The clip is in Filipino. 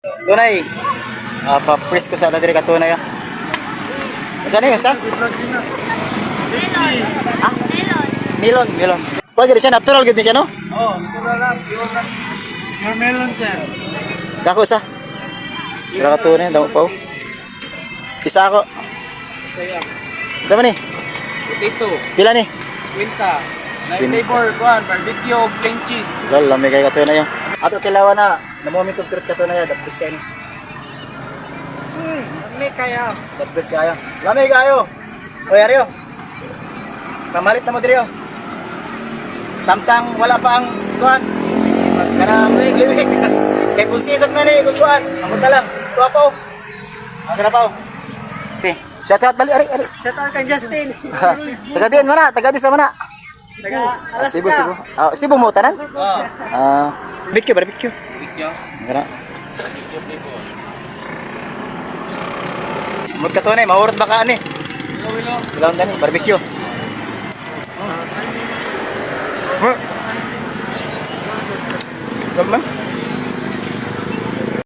Tunay. Pa-press ko sa diri ka tunay. Saan yun? Saan? Melon. Melon. Pwede rin siya, natural good din siya, no? Oh, natural lang. Pure melon, sir. Kako sa. Dira ka tunay, damo pa. Isa ako. Isa man eh. Potato. Pila ni? Quinta. Spin. Flavor, kuhan, barbecue, plain cheese. Lol, lamig kay ka tunay. Ato kilawan na. Namoment of truth ka tunay. Dapis kayo ni. May kaya. Dapis kayo. Lamig kayo. Oy, Aryo. Pamalit na mo diri oh. Samtang wala pa ang kuhan. Kana liwig. Kay kung season na ni kuhan. Amunta lang. Tuwa pa oh. Ang sarap pa oh. Okay. Shout dali ari. Shout out kay Justin. Taga din mana, taga di sa mana. Taga Cebu. Cebu mo tanan? Oh. Barbecue. Video. Ngara. Mud ka to na, mahurot ba ka ani? Wilo. Bilang tani barbecue. Huh? Gaman?